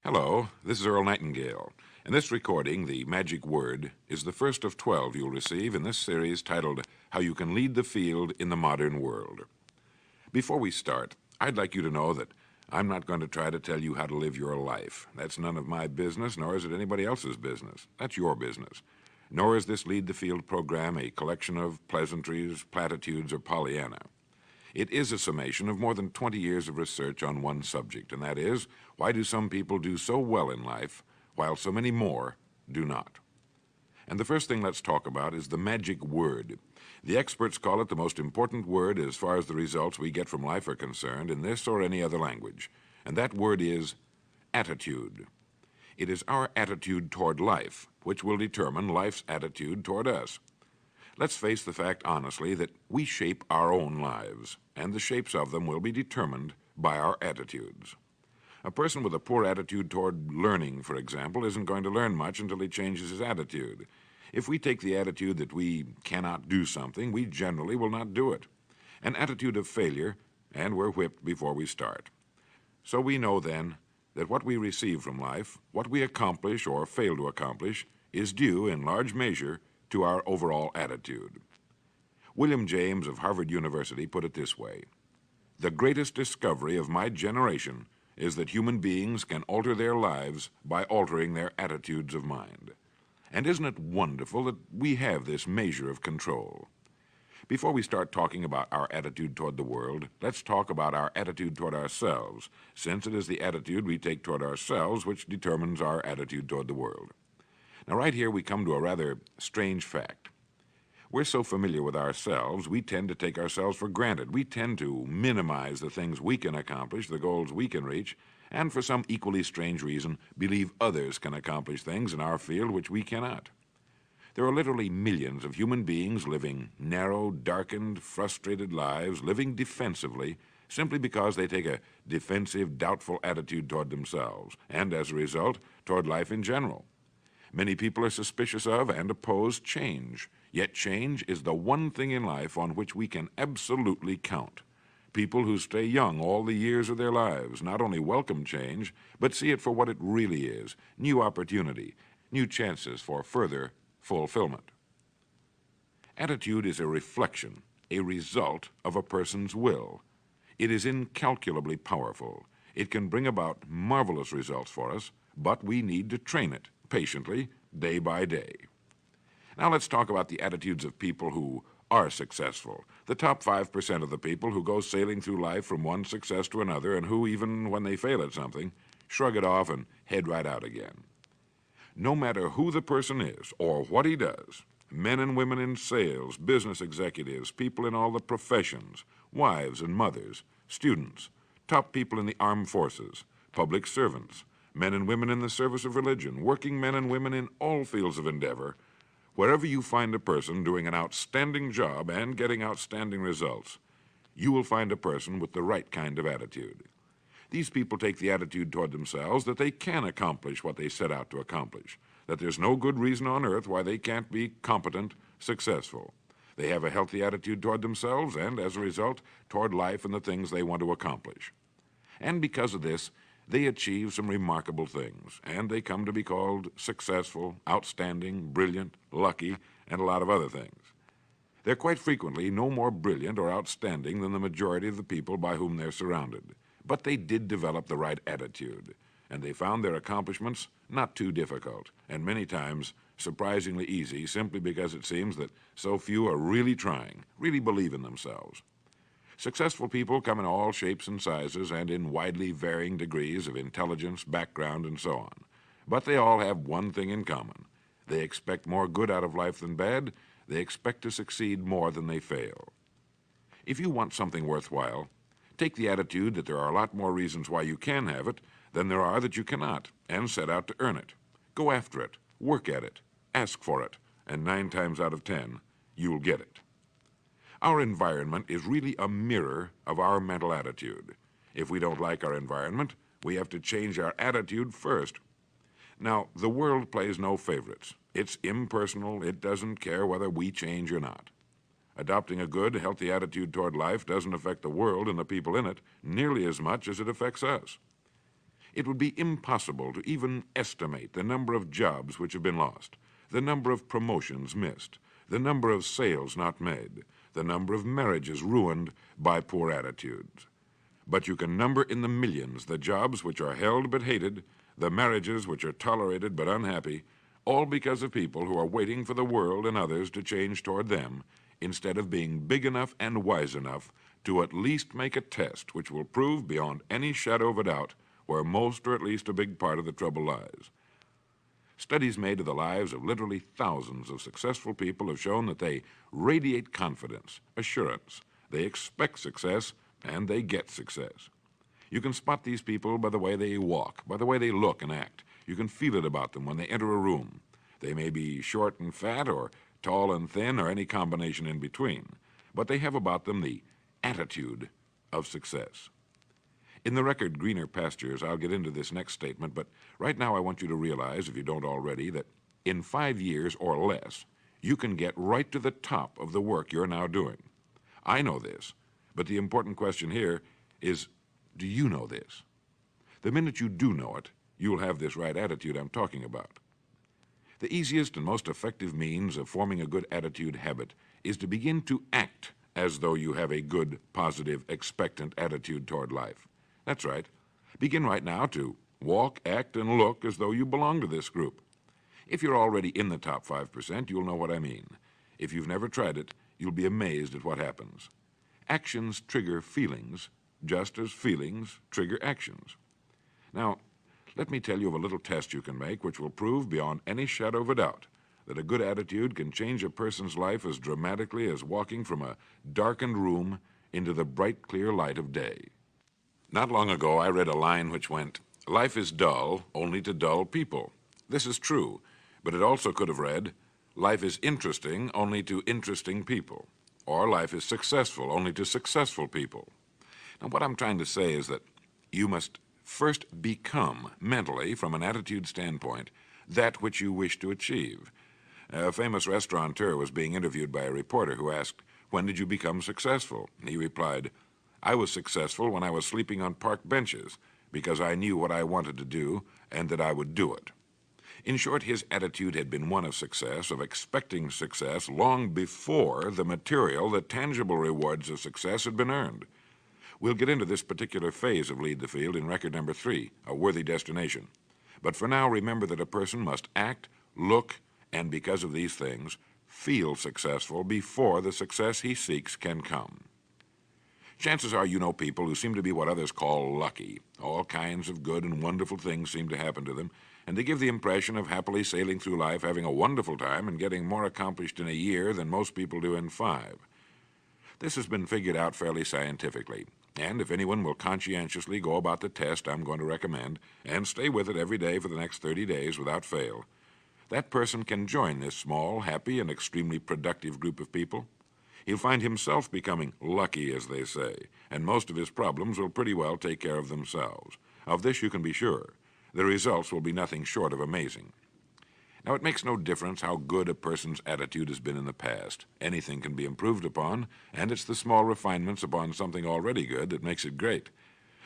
Hello, this is Earl Nightingale, and this recording, The Magic Word, is the first of 12 you'll receive in this series titled How You Can Lead the Field in the Modern World. Before we start, I'd like you to know that I'm not going to try to tell you how to live your life. That's none of my business, nor is it anybody else's business. That's your business. Nor is this Lead the Field program a collection of pleasantries, platitudes, or Pollyanna. It is a summation of more than 20 years of research on one subject, and that is, why do some people do so well in life, while so many more do not? And the first thing let's talk about is the magic word. The experts call it the most important word as far as the results we get from life are concerned in this or any other language, and that word is attitude. It is our attitude toward life which will determine life's attitude toward us. Let's face the fact honestly that we shape our own lives, and the shapes of them will be determined by our attitudes. A person with a poor attitude toward learning, for example, isn't going to learn much until he changes his attitude. If we take the attitude that we cannot do something, we generally will not do it. An attitude of failure, and we're whipped before we start. So we know then that what we receive from life, what we accomplish or fail to accomplish, is due in large measure to our overall attitude. William James of Harvard University put it this way: "The greatest discovery of my generation is that human beings can alter their lives by altering their attitudes of mind." And isn't it wonderful that we have this measure of control? Before we start talking about our attitude toward the world, let's talk about our attitude toward ourselves, since it is the attitude we take toward ourselves which determines our attitude toward the world. Now, right here we come to a rather strange fact. We're so familiar with ourselves, we tend to take ourselves for granted. We tend to minimize the things we can accomplish, the goals we can reach, and for some equally strange reason, believe others can accomplish things in our field which we cannot. There are literally millions of human beings living narrow, darkened, frustrated lives, living defensively, simply because they take a defensive, doubtful attitude toward themselves, and as a result, toward life in general. Many people are suspicious of and oppose change, yet change is the one thing in life on which we can absolutely count. People who stay young all the years of their lives not only welcome change, but see it for what it really is: new opportunity, new chances for further fulfillment. Attitude is a reflection, a result of a person's will. It is incalculably powerful. It can bring about marvelous results for us, but we need to train it patiently, day by day. Now let's talk about the attitudes of people who are successful, the top 5% of the people who go sailing through life from one success to another and who, even when they fail at something, shrug it off and head right out again. No matter who the person is or what he does, men and women in sales, business executives, people in all the professions, wives and mothers, students, top people in the armed forces, public servants, men and women in the service of religion, working men and women in all fields of endeavor, wherever you find a person doing an outstanding job and getting outstanding results, you will find a person with the right kind of attitude. These people take the attitude toward themselves that they can accomplish what they set out to accomplish, that there's no good reason on earth why they can't be competent, successful. They have a healthy attitude toward themselves and, as a result, toward life and the things they want to accomplish. And because of this, they achieve some remarkable things, and they come to be called successful, outstanding, brilliant, lucky, and a lot of other things. They're quite frequently no more brilliant or outstanding than the majority of the people by whom they're surrounded. But they did develop the right attitude, and they found their accomplishments not too difficult, and many times surprisingly easy, simply because it seems that so few are really trying, really believe in themselves. Successful people come in all shapes and sizes and in widely varying degrees of intelligence, background, and so on. But they all have one thing in common. They expect more good out of life than bad. They expect to succeed more than they fail. If you want something worthwhile, take the attitude that there are a lot more reasons why you can have it than there are that you cannot, and set out to earn it. Go after it, work at it, ask for it, and 9 times out of 10, you'll get it. Our environment is really a mirror of our mental attitude. If we don't like our environment, we have to change our attitude first. Now, the world plays no favorites. It's impersonal. It doesn't care whether we change or not. Adopting a good, healthy attitude toward life doesn't affect the world and the people in it nearly as much as it affects us. It would be impossible to even estimate the number of jobs which have been lost, the number of promotions missed, the number of sales not made, the number of marriages ruined by poor attitudes. But you can number in the millions the jobs which are held but hated, the marriages which are tolerated but unhappy, all because of people who are waiting for the world and others to change toward them, instead of being big enough and wise enough to at least make a test which will prove beyond any shadow of a doubt where most or at least a big part of the trouble lies. Studies made of the lives of literally thousands of successful people have shown that they radiate confidence, assurance, they expect success, and they get success. You can spot these people by the way they walk, by the way they look and act. You can feel it about them when they enter a room. They may be short and fat, or tall and thin, or any combination in between, but they have about them the attitude of success. In the record Greener Pastures, I'll get into this next statement, but right now I want you to realize, if you don't already, that in 5 years or less, you can get right to the top of the work you're now doing. I know this, but the important question here is, do you know this? The minute you do know it, you'll have this right attitude I'm talking about. The easiest and most effective means of forming a good attitude habit is to begin to act as though you have a good, positive, expectant attitude toward life. That's right. Begin right now to walk, act, and look as though you belong to this group. If you're already in the top 5%, you'll know what I mean. If you've never tried it, you'll be amazed at what happens. Actions trigger feelings, just as feelings trigger actions. Now, let me tell you of a little test you can make which will prove beyond any shadow of a doubt that a good attitude can change a person's life as dramatically as walking from a darkened room into the bright, clear light of day. Not long ago, I read a line which went, "Life is dull only to dull people." This is true, but it also could have read, "Life is interesting only to interesting people," or "Life is successful only to successful people." Now, what I'm trying to say is that you must first become, mentally, from an attitude standpoint, that which you wish to achieve. A famous restaurateur was being interviewed by a reporter who asked, "When did you become successful?" He replied, "I was successful when I was sleeping on park benches, because I knew what I wanted to do and that I would do it." In short, his attitude had been one of success, of expecting success, long before the material, the tangible rewards of success had been earned. We'll get into this particular phase of Lead the Field in record number 3, A Worthy Destination. But for now, remember that a person must act, look, and because of these things, feel successful before the success he seeks can come. Chances are you know people who seem to be what others call lucky. All kinds of good and wonderful things seem to happen to them, and they give the impression of happily sailing through life, having a wonderful time, and getting more accomplished in a year than most people do in 5. This has been figured out fairly scientifically, and if anyone will conscientiously go about the test I'm going to recommend, and stay with it every day for the next 30 days without fail, that person can join this small, happy, and extremely productive group of people. He'll find himself becoming lucky, as they say, and most of his problems will pretty well take care of themselves. Of this you can be sure. The results will be nothing short of amazing. Now, it makes no difference how good a person's attitude has been in the past. Anything can be improved upon, and it's the small refinements upon something already good that makes it great.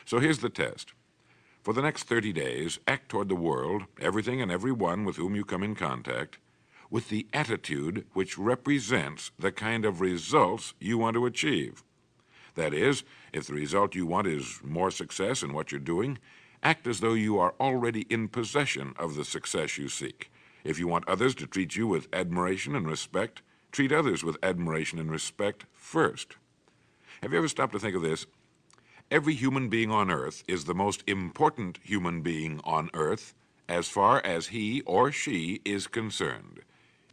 So here's the test. For the next 30 days, act toward the world, everything and everyone with whom you come in contact, with the attitude which represents the kind of results you want to achieve. That is, if the result you want is more success in what you're doing, act as though you are already in possession of the success you seek. If you want others to treat you with admiration and respect, treat others with admiration and respect first. Have you ever stopped to think of this? Every human being on earth is the most important human being on earth as far as he or she is concerned.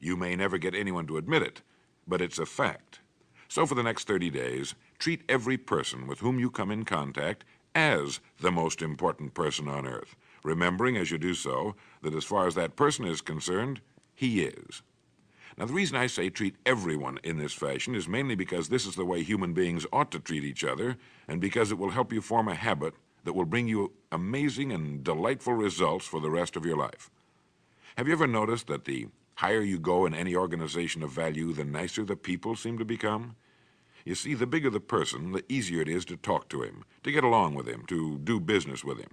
You may never get anyone to admit it, but it's a fact. So for the next 30 days, treat every person with whom you come in contact as the most important person on earth, remembering as you do so that as far as that person is concerned, he is. Now, the reason I say treat everyone in this fashion is mainly because this is the way human beings ought to treat each other, and because it will help you form a habit that will bring you amazing and delightful results for the rest of your life. Have you ever noticed that the higher you go in any organization of value, the nicer the people seem to become? You see, the bigger the person, the easier it is to talk to him, to get along with him, to do business with him.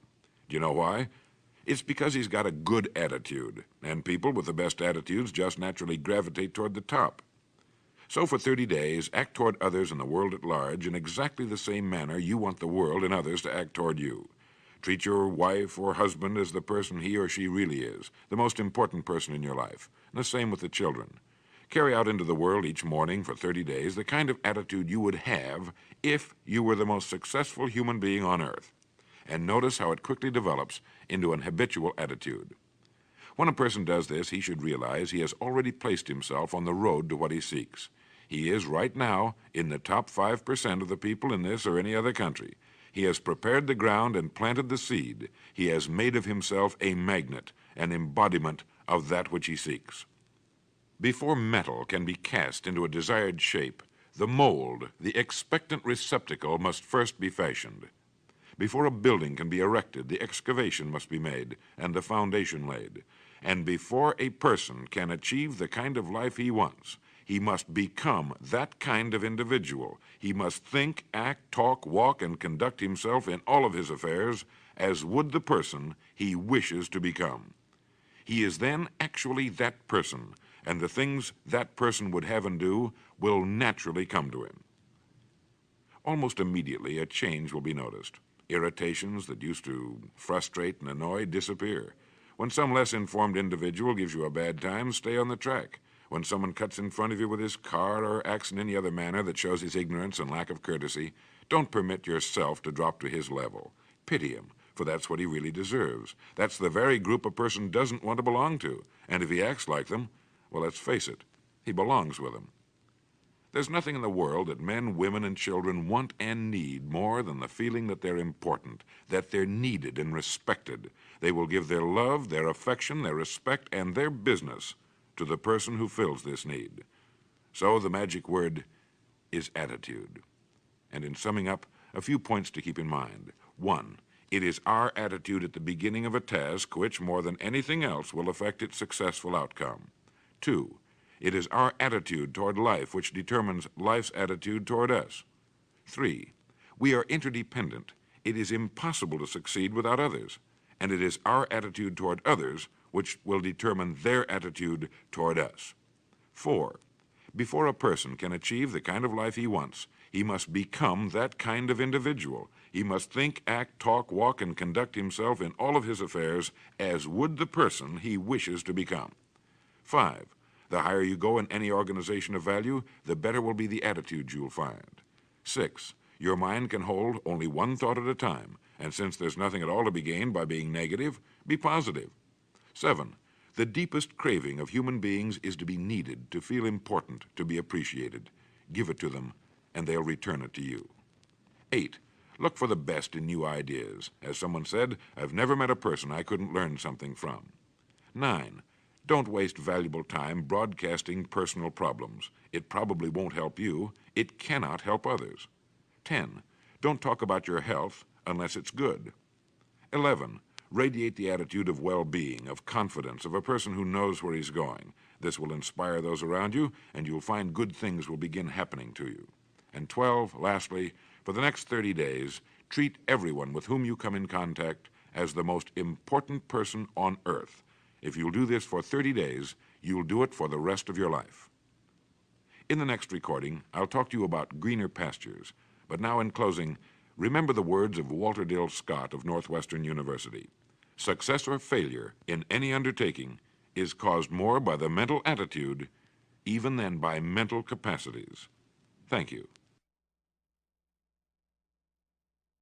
Do you know why? It's because he's got a good attitude, and people with the best attitudes just naturally gravitate toward the top. So for 30 days, act toward others and the world at large in exactly the same manner you want the world and others to act toward you. Treat your wife or husband as the person he or she really is, the most important person in your life, and the same with the children. Carry out into the world each morning for 30 days the kind of attitude you would have if you were the most successful human being on earth. And notice how it quickly develops into an habitual attitude. When a person does this, he should realize he has already placed himself on the road to what he seeks. He is right now in the top 5% of the people in this or any other country. He has prepared the ground and planted the seed. He has made of himself a magnet, an embodiment of that which he seeks. Before metal can be cast into a desired shape, the mold, the expectant receptacle, must first be fashioned. Before a building can be erected, the excavation must be made and the foundation laid. And before a person can achieve the kind of life he wants, he must become that kind of individual. He must think, act, talk, walk, and conduct himself in all of his affairs as would the person he wishes to become. He is then actually that person, and the things that person would have and do will naturally come to him. Almost immediately, a change will be noticed. Irritations that used to frustrate and annoy disappear. When some less informed individual gives you a bad time, stay on the track. When someone cuts in front of you with his car or acts in any other manner that shows his ignorance and lack of courtesy, don't permit yourself to drop to his level. Pity him, for that's what he really deserves. That's the very group a person doesn't want to belong to. And if he acts like them, well, let's face it, he belongs with them. There's nothing in the world that men, women, and children want and need more than the feeling that they're important, that they're needed and respected. They will give their love, their affection, their respect, and their business to the person who fills this need. So the magic word is attitude. And in summing up, a few points to keep in mind. 1, it is our attitude at the beginning of a task which, more than anything else, will affect its successful outcome. 2, it is our attitude toward life which determines life's attitude toward us. 3, we are interdependent. It is impossible to succeed without others, and it is our attitude toward others which will determine their attitude toward us. 4, before a person can achieve the kind of life he wants, he must become that kind of individual. He must think, act, talk, walk, and conduct himself in all of his affairs as would the person he wishes to become. 5, the higher you go in any organization of value, the better will be the attitude you'll find. 6, your mind can hold only one thought at a time, and since there's nothing at all to be gained by being negative, be positive. 7, the deepest craving of human beings is to be needed, to feel important, to be appreciated. Give it to them, and they'll return it to you. 8, look for the best in new ideas. As someone said, I've never met a person I couldn't learn something from. 9, don't waste valuable time broadcasting personal problems. It probably won't help you. It cannot help others. 10, don't talk about your health unless it's good. 11, radiate the attitude of well-being, of confidence, of a person who knows where he's going. This will inspire those around you, and you'll find good things will begin happening to you. And 12, lastly, for the next 30 days, treat everyone with whom you come in contact as the most important person on earth. If you'll do this for 30 days, you'll do it for the rest of your life. In the next recording, I'll talk to you about greener pastures. But now, in closing, remember the words of Walter Dill Scott of Northwestern University. Success or failure in any undertaking is caused more by the mental attitude even than by mental capacities. Thank you.